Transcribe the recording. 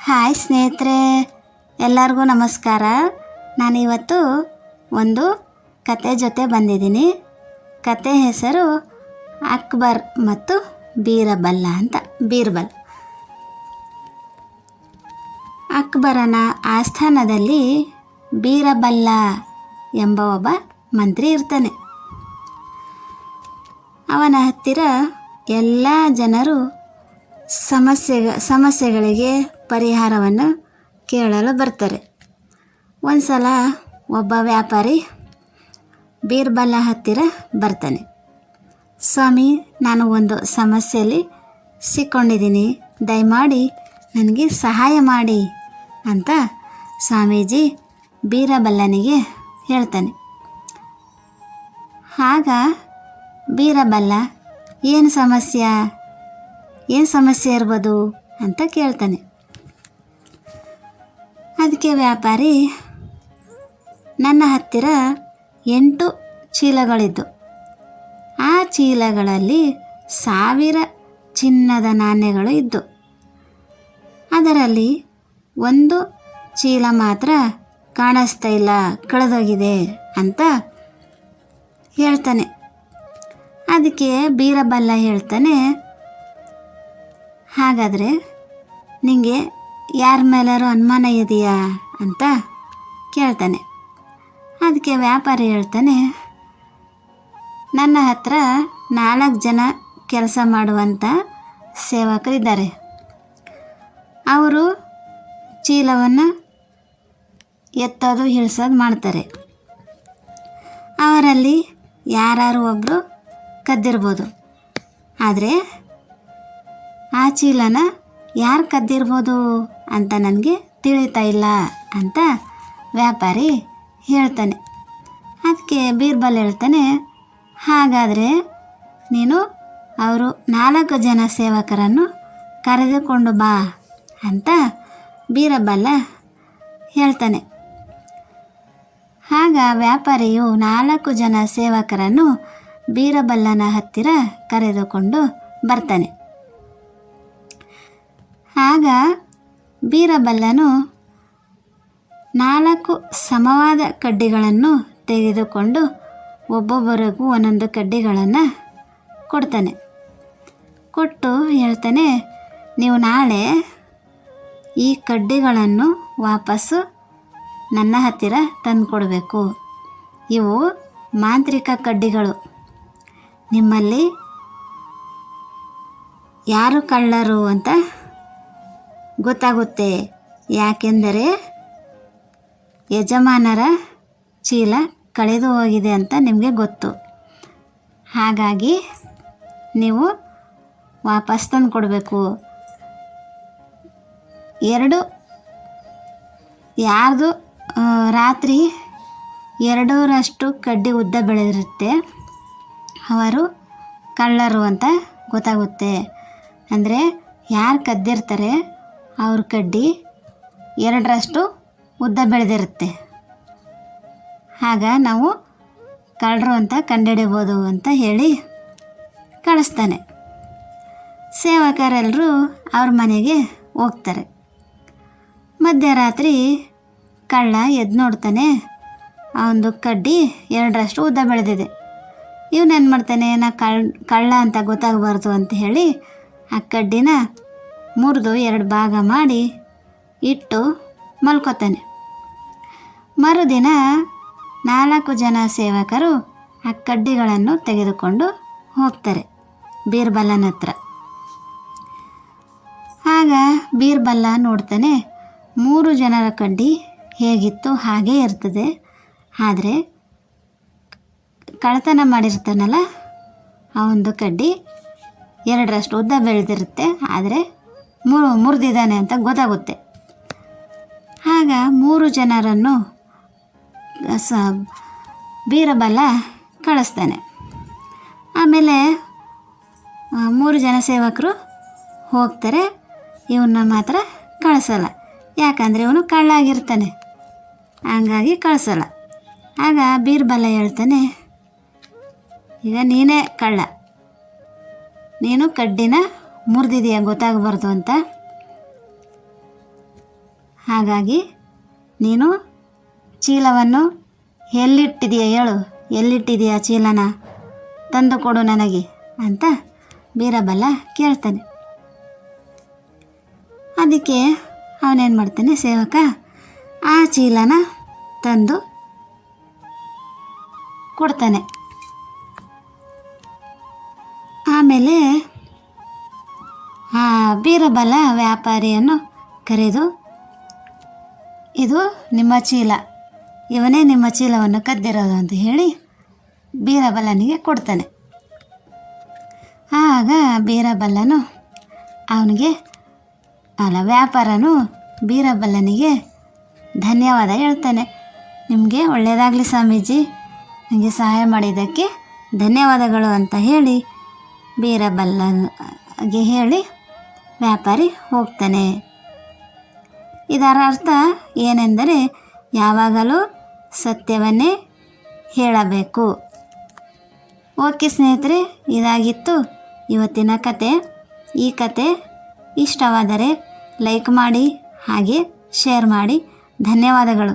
Hi ಸ್ನೇಹಿತರೆ, ಎಲ್ಲರಿಗೂ ನಮಸ್ಕಾರ. ನಾನಿವತ್ತು ಒಂದು ಕತೆ ಜೊತೆ ಬಂದಿದ್ದೀನಿ. ಕತೆ ಹೆಸರು ಅಕ್ಬರ್ ಮತ್ತು ಬೀರಬಲ್ ಅಂತ. ಅಕ್ಬರನ ಆಸ್ಥಾನದಲ್ಲಿ ಬೀರಬಲ್ಲ ಎಂಬ ಒಬ್ಬ ಮಂತ್ರಿ ಇರ್ತಾನೆ. ಅವನ ಹತ್ತಿರ ಎಲ್ಲ ಜನರು ಸಮಸ್ಯೆಗಳಿಗೆ ಪರಿಹಾರವನ್ನು ಕೇಳಲು ಬರ್ತಾರೆ. ಒಂದು ಸಲ ಒಬ್ಬ ವ್ಯಾಪಾರಿ ಬೀರ್ಬಲ್ಲ ಹತ್ತಿರ ಬರ್ತಾನೆ. ಸ್ವಾಮಿ, ನಾನು ಒಂದು ಸಮಸ್ಯೆಯಲ್ಲಿ ಸಿಕ್ಕೊಂಡಿದ್ದೀನಿ, ದಯಮಾಡಿ ನನಗೆ ಸಹಾಯ ಮಾಡಿ ಅಂತ ಸ್ವಾಮೀಜಿ ಬೀರಬಲ್ಲನಿಗೆ ಹೇಳ್ತಾನೆ. ಆಗ ಬೀರಬಲ್ಲ ಏನು ಸಮಸ್ಯೆ ಇರ್ಬೋದು ಅಂತ ಕೇಳ್ತಾನೆ. ಅದಕ್ಕೆ ವ್ಯಾಪಾರಿ, ನನ್ನ ಹತ್ತಿರ 8 ಚೀಲಗಳಿದ್ದು, ಆ ಚೀಲಗಳಲ್ಲಿ 1000 ಚಿನ್ನದ ನಾಣ್ಯಗಳು ಇದ್ದು, ಅದರಲ್ಲಿ ಒಂದು ಚೀಲ ಮಾತ್ರ ಕಾಣಿಸ್ತಾ ಇಲ್ಲ, ಕಳೆದೋಗಿದೆ ಅಂತ ಹೇಳ್ತಾನೆ. ಅದಕ್ಕೆ ಬೀರಬಲ್ಲ ಹೇಳ್ತಾನೆ, ಹಾಗಾದರೆ ನಿಮಗೆ ಯಾರ ಮೇಲಾರು ಅನುಮಾನ ಇದೆಯಾ ಅಂತ ಕೇಳ್ತಾನೆ. ಅದಕ್ಕೆ ವ್ಯಾಪಾರಿ ಹೇಳ್ತಾನೆ, ನನ್ನ ಹತ್ರ 4 ಜನ ಕೆಲಸ ಮಾಡುವಂಥ ಸೇವಕರಿದ್ದಾರೆ. ಅವರು ಚೀಲವನ್ನು ಎತ್ತೋದು ಇಳಿಸೋದು ಮಾಡ್ತಾರೆ. ಅವರಲ್ಲಿ ಯಾರು ಒಬ್ಬರು ಕದ್ದಿರ್ಬೋದು, ಆದರೆ ಆ ಚೀಲನ ಯಾರು ಕದ್ದಿರ್ಬೋದು ಅಂತ ನನಗೆ ತಿಳಿತಾ ಇಲ್ಲ ಅಂತ ವ್ಯಾಪಾರಿ ಹೇಳ್ತಾನೆ. ಅದಕ್ಕೆ ಬೀರ್ಬಲ್ ಹೇಳ್ತಾನೆ, ಹಾಗಾದರೆ ನೀನು ಅವರು 4 ಜನ ಸೇವಕರನ್ನು ಕರೆದುಕೊಂಡು ಬಾ ಅಂತ ಬೀರಬಲ್ಲ ಹೇಳ್ತಾನೆ. ಆಗ ವ್ಯಾಪಾರಿಯು 4 ಜನ ಸೇವಕರನ್ನು ಬೀರಬಲ್ಲನ ಹತ್ತಿರ ಕರೆದುಕೊಂಡು ಬರ್ತಾನೆ. ಆಗ ಬೀರಬಲ್ಲನು 4 ಸಮವಾದ ಕಡ್ಡಿಗಳನ್ನು ತೆಗೆದುಕೊಂಡು ಒಬ್ಬೊಬ್ಬರಿಗೂ ಒಂದೊಂದು ಕಡ್ಡಿಗಳನ್ನು ಕೊಡ್ತಾನೆ. ಕೊಟ್ಟು ಹೇಳ್ತಾನೆ, ನೀವು ನಾಳೆ ಈ ಕಡ್ಡಿಗಳನ್ನು ವಾಪಸ್ಸು ನನ್ನ ಹತ್ತಿರ ತಂದು ಕೊಡಬೇಕು. ಇವು ಮಾಂತ್ರಿಕ ಕಡ್ಡಿಗಳು. ನಿಮ್ಮಲ್ಲಿ ಯಾರು ಕಳ್ಳರು ಅಂತ ಗೊತ್ತಾಗುತ್ತೆ, ಯಾಕೆಂದರೆ ಯಜಮಾನರ ಚೀಲ ಕಳೆದು ಹೋಗಿದೆ ಅಂತ ನಿಮಗೆ ಗೊತ್ತು. ಹಾಗಾಗಿ ನೀವು ವಾಪಸ್ ತಂದು ಕೊಡಬೇಕು. ಯಾರ್ದು ರಾತ್ರಿ 2ರಷ್ಟು ಕಡ್ಡಿ ಉದ್ದ ಬೆಳೆದಿರುತ್ತೆ, ಅವರು ಕಳ್ಳರು ಅಂತ ಗೊತ್ತಾಗುತ್ತೆ. ಅಂದರೆ ಯಾರು ಕದ್ದಿರ್ತಾರೆ ಅವ್ರ ಕಡ್ಡಿ 2ರಷ್ಟು ಉದ್ದ ಬೆಳೆದಿರುತ್ತೆ. ಆಗ ನಾವು ಕಳ್ಳರು ಅಂತ ಕಂಡುಹಿಡಿಬೋದು ಅಂತ ಹೇಳಿ ಕಳಿಸ್ತಾನೆ. ಸೇವಕರೆಲ್ಲರೂ ಅವ್ರ ಮನೆಗೆ ಹೋಗ್ತಾರೆ. ಮಧ್ಯರಾತ್ರಿ ಕಳ್ಳ ಎದ್ದು ನೋಡ್ತಾನೆ, ಆ ಒಂದು ಕಡ್ಡಿ 2ರಷ್ಟು ಉದ್ದ ಬೆಳೆದಿದೆ. ಇವನೇನು ಮಾಡ್ತಾನೆ, ಕಳ್ಳ ಅಂತ ಗೊತ್ತಾಗಬಾರ್ದು ಅಂತ ಹೇಳಿ ಆ ಕಡ್ಡಿನ ಮುರಿದು 2 ಭಾಗ ಮಾಡಿ ಇಟ್ಟು ಮಲ್ಕೋತಾನೆ. ಮರುದಿನ 4 ಜನ ಸೇವಕರು ಆ ಕಡ್ಡಿಗಳನ್ನು ತೆಗೆದುಕೊಂಡು ಹೋಗ್ತಾರೆ ಬೀರ್ಬಲ್ಲನ ಹತ್ರ. ಆಗ ಬೀರ್ಬಲ್ಲ ನೋಡ್ತಾನೆ, 3 ಜನರ ಕಡ್ಡಿ ಹೇಗಿತ್ತು ಹಾಗೇ ಇರ್ತದೆ, ಆದರೆ ಕಳ್ಳತನ ಮಾಡಿರ್ತಾನಲ್ಲ ಆ ಒಂದು ಕಡ್ಡಿ 2ರಷ್ಟು ಉದ್ದ ಬೆಳೆದಿರುತ್ತೆ, ಆದರೆ ಮುರಿದಿದ್ದಾನೆ ಅಂತ ಗೊತ್ತಾಗುತ್ತೆ. ಆಗ 3 ಜನರನ್ನು ಬೀರಬಲ್ಲ ಕಳಿಸ್ತಾನೆ. ಆಮೇಲೆ 3 ಜನ ಸೇವಕರು ಹೋಗ್ತಾರೆ, ಇವನ್ನ ಮಾತ್ರ ಕಳಿಸಲ್ಲ. ಯಾಕಂದರೆ ಇವನು ಕಳ್ಳ ಆಗಿರ್ತಾನೆ, ಹಂಗಾಗಿ ಕಳಿಸಲ್ಲ. ಆಗ ಬೀರ್ಬಲ್ಲ ಹೇಳ್ತಾನೆ, ಈಗ ನೀನೇ ಕಳ್ಳ, ನೀನು ಕಡ್ಡಿನ ಮುರಿದಿದೆಯಾ ಗೊತ್ತಾಗಬಾರ್ದು ಅಂತ. ಹಾಗಾಗಿ ನೀನು ಚೀಲವನ್ನು ಎಲ್ಲಿಟ್ಟಿದೆಯಾ ಹೇಳು, ಎಲ್ಲಿಟ್ಟಿದೆಯಾ ಚೀಲನ, ತಂದು ಕೊಡು ನನಗೆ ಅಂತ ಬೀರಬಲ ಕೇಳ್ತಾನೆ. ಅದಕ್ಕೆ ಅವನೇನು ಮಾಡ್ತಾನೆ, ಸೇವಕ ಆ ಚೀಲನ ತಂದು ಕೊಡ್ತಾನೆ. ಆಮೇಲೆ ಆ ಬೀರಬಲ ವ್ಯಾಪಾರಿಯನ್ನು ಕರೆದು, ಇದು ನಿಮ್ಮ ಚೀಲ, ಇವನೇ ನಿಮ್ಮ ಚೀಲವನ್ನು ಕದ್ದಿರೋದು ಅಂತ ಹೇಳಿ ಬೀರಬಲನಿಗೆ ಕೊಡ್ತಾನೆ. ಆಗ ಬೀರಬಲ್ಲನು ವ್ಯಾಪಾರನು ಬೀರಬಲ್ಲನಿಗೆ ಧನ್ಯವಾದ ಹೇಳ್ತಾನೆ. ನಿಮಗೆ ಒಳ್ಳೆಯದಾಗಲಿ ಸ್ವಾಮೀಜಿ, ನನಗೆ ಸಹಾಯ ಮಾಡಿದ್ದಕ್ಕೆ ಧನ್ಯವಾದಗಳು ಅಂತ ಹೇಳಿ ಬೀರಬಲ್ಲನಿಗೆ ಹೇಳಿ ವ್ಯಾಪಾರಿ ಹೋಗ್ತಾನೆ. ಇದರ ಅರ್ಥ ಏನೆಂದರೆ ಯಾವಾಗಲೂ ಸತ್ಯವನ್ನೇ ಹೇಳಬೇಕು. ಓಕೆ ಸ್ನೇಹಿತರೆ, ಇದಾಗಿತ್ತು ಇವತ್ತಿನ ಕತೆ. ಈ ಕತೆ ಇಷ್ಟವಾದರೆ ಲೈಕ್ ಮಾಡಿ, ಹಾಗೆ ಶೇರ್ ಮಾಡಿ. ಧನ್ಯವಾದಗಳು.